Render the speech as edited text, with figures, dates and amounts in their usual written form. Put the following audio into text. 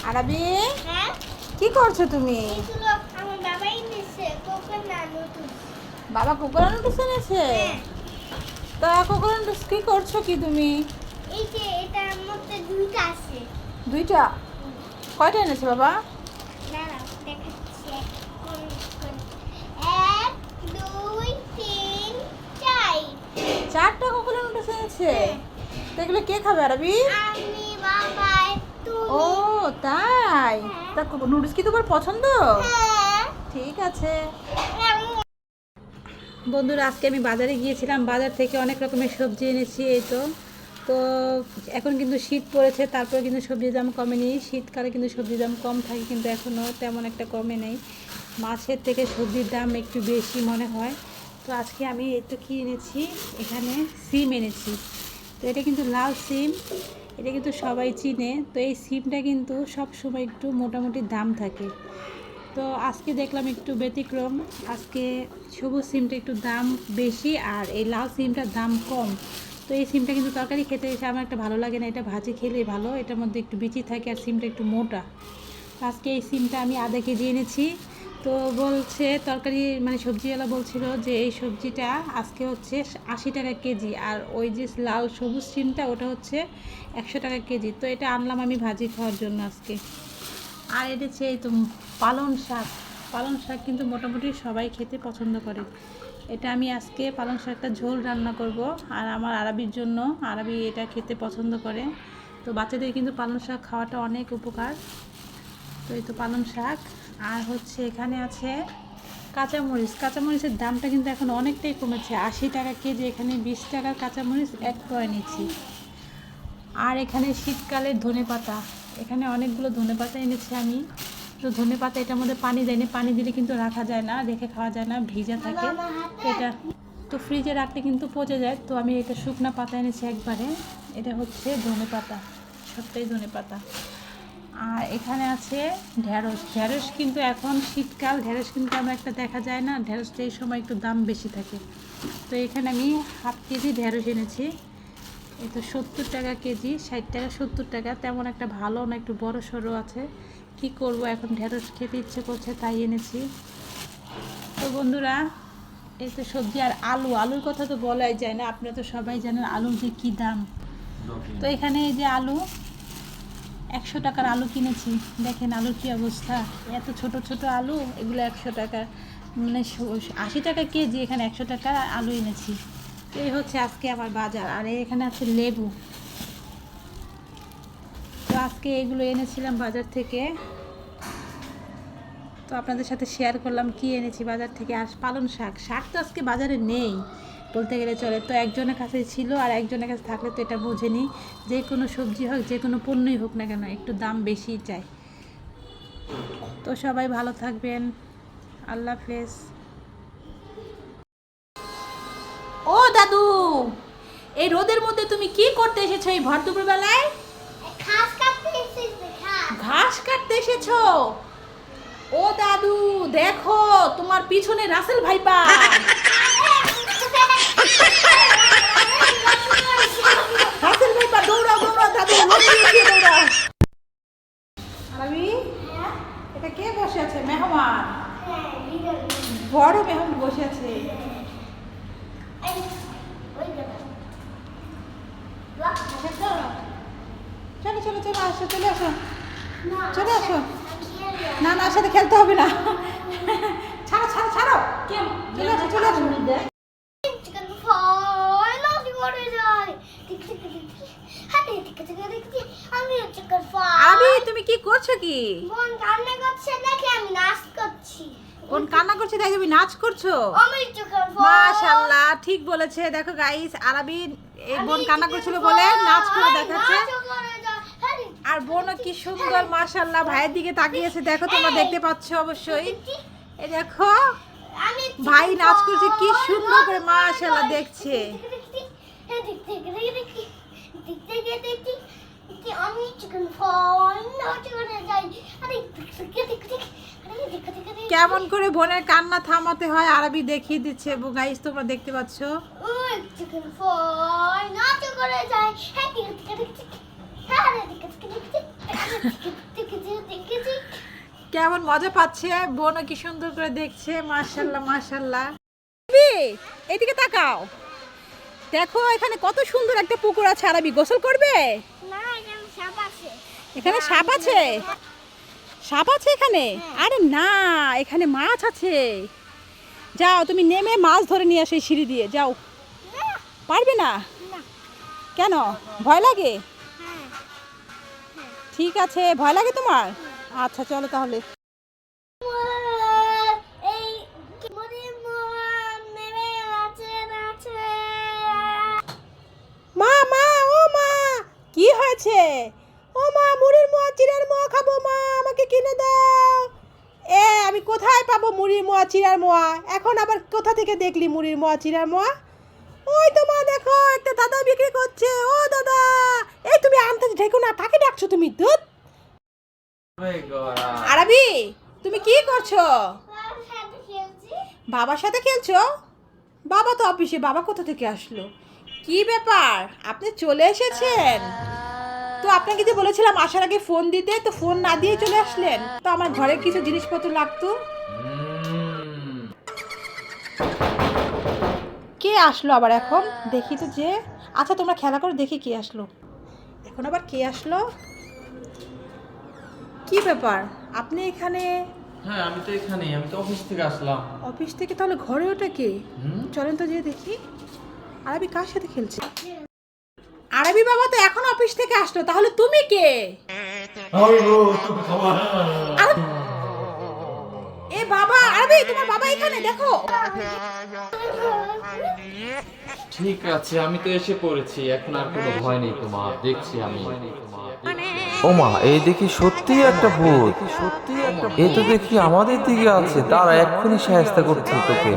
আরবি, হ্যাঁ কি করছো তুমি? এগুলো আমার বাবাই নিছে কোকোনাট নুডলস। বাবা কোকোনাট নুডলস এনেছে। হ্যাঁ তা কোকোনাট নুডলস কি করছো কি তুমি? এই যে এটার মধ্যে দুইটা আছে। দুইটা? কয়টা এনেছে বাবা? দাঁড়াও দেখাচ্ছি। এক দুই তিন চার। চারটা কোকোনাট নুডলস এনেছে। তো এগুলো কে খাবে আরবি? আমি বাবা ও তুমি। তাই? হ্যাঁ। তা নুডলস কি তোমার পছন্দ? হ্যাঁ ঠিক আছে। আমি বন্ধুরা, আজকে আমি বাজারে গিয়েছিলাম, বাজার থেকে অনেক রকমের সবজি এনেছি। এই তো তো এখন কিন্তু শীত পড়েছে, তারপরে কিন্তু সবজির দাম কমেনি। শীতকালে কিন্তু সবজির দাম কম থাকে, কিন্তু এখনও তেমন একটা কমে নেই। মাছের থেকে সবজির দাম একটু বেশি মনে হয়। তো আজকে আমি এই তো কী এনেছি, এখানে সিম এনেছি। তো এটা কিন্তু লাল সিম, এটা কিন্তু সবাই চিনে। তো এই সিমটা কিন্তু সব সময় একটু মোটামুটি দাম থাকে। তো আজকে দেখলাম একটু ব্যতিক্রম, আজকে সবুজ সিমটা একটু দাম বেশি আর এই লাল সিমটার দাম কম। তো এই সিমটা কিন্তু তরকারি খেতে এসে আমার একটা ভালো লাগে না, এটা ভাজি খেলেই ভালো, এটার মধ্যে একটু বিচি থাকে আর সিমটা একটু মোটা। আজকে এই সিমটা আমি আধা কেজি এনেছি। তো বলছে তরকারি মানে সবজিওয়ালা বলছিল যে এই সবজিটা আজকে হচ্ছে 80 টাকা কেজি, আর ওই যে লাল সবুজ সিমটা ওটা হচ্ছে 100 টাকা কেজি। তো এটা আনলাম আমি ভাজি খাওয়ার জন্য আজকে। আর এটা হচ্ছে এই তো পালং শাক। পালং শাক কিন্তু মোটামুটি সবাই খেতে পছন্দ করে। এটা আমি আজকে পালং শাকটা ঝোল রান্না করব, আর আমার আরবির জন্য, আরবি এটা খেতে পছন্দ করে। তো বাচ্চাদের কিন্তু পালং শাক খাওয়াটা অনেক উপকার। তো এই তো পালং শাক। আর হচ্ছে এখানে আছে কাঁচামরিচ। কাঁচামরিচের দামটা কিন্তু এখন অনেকটাই কমেছে, 80 টাকা কেজি, এখানে 20 টাকার কাঁচামরিচ এক করে নিচ্ছি। আর এখানে শীতকালের ধনেপাতা, এখানে অনেকগুলো ধনেপাতা এনেছি আমি। তো ধনেপাতা এটার মধ্যে পানি দেয়নি, পানি দিলে কিন্তু রাখা যায় না, রেখে খাওয়া যায় না, ভিজা থাকে। তো এটা তো ফ্রিজে রাখলে কিন্তু পচে যায়। তো আমি এটা শুকনো পাতা এনেছি একবারে। এটা হচ্ছে ধনেপাতা, সবটাই ধনেপাতা। আর এখানে আছে ঢ্যাঁড়স। ঢ্যাঁড়স কিন্তু এখন শীতকাল, ঢ্যাঁড়স কিন্তু আমার একটা দেখা যায় না, ঢ্যাঁড়সটা এই সময় একটু দাম বেশি থাকে। তো এখানে আমি হাফ কেজি ঢ্যাঁড়স এনেছি। এই তো 70 টাকা কেজি, 60 টাকা 70 টাকা, তেমন একটা ভালো না, একটু বড় সড়ো আছে। কি করব, এখন ঢেঁড়স খেতে ইচ্ছে করছে তাই এনেছি। তো বন্ধুরা, এই তো সবজি। আর আলু, আলুর কথা তো বলাই যায় না, আপনারা তো সবাই জানেন আলুর যে কী দাম। তো এখানে এই যে আলু, 100 টাকার আলু কিনেছি। দেখেন আলুর কী অবস্থা, এত ছোট ছোট আলু, এগুলো 100 টাকা, মানে 80 টাকা কেজি, এখানে 100 টাকার আলু এনেছি। এই হচ্ছে আজকে আমার বাজার। আর এখানে আছে লেবু। তো আজকে এগুলো এনেছিলাম বাজার থেকে, তো আপনাদের সাথে শেয়ার করলাম কি এনেছি বাজার থেকে। আর পালং শাক, শাক তো আজকে বাজারে নেই বলতে গেলে চলে, তো একজনের কাছে ছিল, আর একজনের কাছে থাকলে তো এটা বোঝেনি, যে কোনো সবজি হোক, যে কোনো পণ্যই হোক না কেন, একটু দাম বেশিই চাই। তো সবাই ভালো থাকবেন, আল্লাহ হাফেজ। ও দাদু, এই রোদের মধ্যে তুমি কি করতে এসেছো এই ভর দুপুর বেলায়? ঘাস কাটতে এসেছি ঘাস। ঘাস কাটতে এসেছো? ও দাদু, দেখো তোমার পিছনে রাসেল ভাইপা। রাসেল ভাইপা, দৌড়াও দৌড়াও দাদু, লড়িয়ে দৌড়াও। আরবি, এটা কে বসে আছে? মেহমান, হ্যাঁ লিডার বড় মেহমান বসে আছে। এই ওই দাদা চলো চলো চলো, আসো, চলে আসো, না চলে আসো। খেলবে না না, সাথে খেলতে হবে না, ছাড়ো ছাড়ো ছাড়ো, চলে আসো চলে আসো। চিকেন ফ্রাই লস করে যায় ঠিক ঠিক ঠিক হাতে ঠিক ঠিক ঠিক আমি চিকেন ফ্রাই আরবি, তুমি কি করছো কি? বোন কান্না করছে দেখে আমি নাচ করছি কোন কান্না করছে তাই তুমি নাচ করছো? আমি চিকেন ফ্রাই মাশাআল্লাহ, ঠিক বলেছে। দেখো গাইস, আরবি এই বোন কান্না করছিল বলে নাচ করে দেখাচ্ছে। আর বোনও কি সুন্দর মাশাআল্লাহ ভাইয়ের দিকে তাকিয়েছে, দেখো তোমরা দেখতে পাচ্ছ অবশ্যই। এই দেখো আমি ভাই নাচ করছে কি সুন্দর করে, মাশাআল্লাহ দেখছে। আমি চিকেন ফ্রাই নাচ করে যাই আরে কেমন করে বোনের কান্না থামাতে হয় আরবি দেখিয়ে দিচ্ছে গাইস, তোমরা দেখতে পাচ্ছ। চিকেন ফ্রাই নাচ করে যাই হ্যাঁ কেমন মজা পাচ্ছে, বোনও কি সুন্দর করে দেখছে। মাশাআল্লাহ মাশাআল্লাহ। এদিকে তাকাও, দেখো এখানে কত সুন্দর একটা পুকুর আছে। আরবি গোসল করবে? না, এখানে সাপ আছে। এখানে সাপ আছে? সাপ আছে এখানে? আরে না, এখানে মাছ আছে। যাও তুমি নেমে মাছ ধরে নিয়ে আসো এই সিঁড়ি দিয়ে, যাও। পারবে না? না। কেন, ভয় লাগে? হ্যাঁ। ঠিক আছে, ভয় লাগে তোমার? আচ্ছা চলো তাহলে। এই মুড়ির মোয়া নেমে নাচে। মা মা ও মা, কি হয়েছে? ও মা, মুড়ির মোয়া চিড়ার মোয়া খাবো মা, আমাকে কিনে দাও। আমি কোথায় পাবো মুড়ির মোয়া চিড়ার মোয়া? এখন আবার কোথা থেকে দেখলি মুড়ির মোয়া চিড়ার মোয়া? ওই তো মা দেখো, একটা দাদা বিক্রি করছে। ও দাদা, এই তুমি আনতে ঢেকো না, কাকে ডাকছো তুমি? দুধ আরবি, তুমি কি করছো? বাবার সাথে খেলছি। বাবার সাথে খেলছো? বাবা তো অফিসে, বাবা কোথা থেকে আসলো? কি ব্যাপার, আপনি চলে এসেছেন? তো আপনাকে যে বলেছিলাম আসার আগে ফোন দিতে, তো ফোন না দিয়ে চলে আসলেন। তো আমার ঘরের কিছু জিনিসপত্র লাগতো। কে আসলো আবার এখন? দেখি তো যে। আচ্ছা তোমরা খেলা করে, দেখি কে আসলো। এখন আবার কে আসলো? কি ব্যাপার, আপনি এখানে? হ্যাঁ, আমি তো এখানেই, আমি তো অফিস থেকে আসলাম। অফিস থেকে? তাহলে ঘরে ওটা কে? চলেন তো যেয়ে দেখি। আরবি কার সাথে খেলছে? আরবি বাবা তো এখন অফিস থেকে আসলো, তাহলে তুমি কে? এ বাবা, আরবি তোমার বাবা এখানে, দেখো। ঠিক আছে, আমি তো এসে পড়েছি, এখন আর কোনো ভয় নেই তোমার, দেখছি আমি। ওমা, এই দেখি সত্যি একটা ভূত। এ তো দেখি আমাদের দিকে আছে, তারা এক্ষুনি সাহায্য করছে তোকে।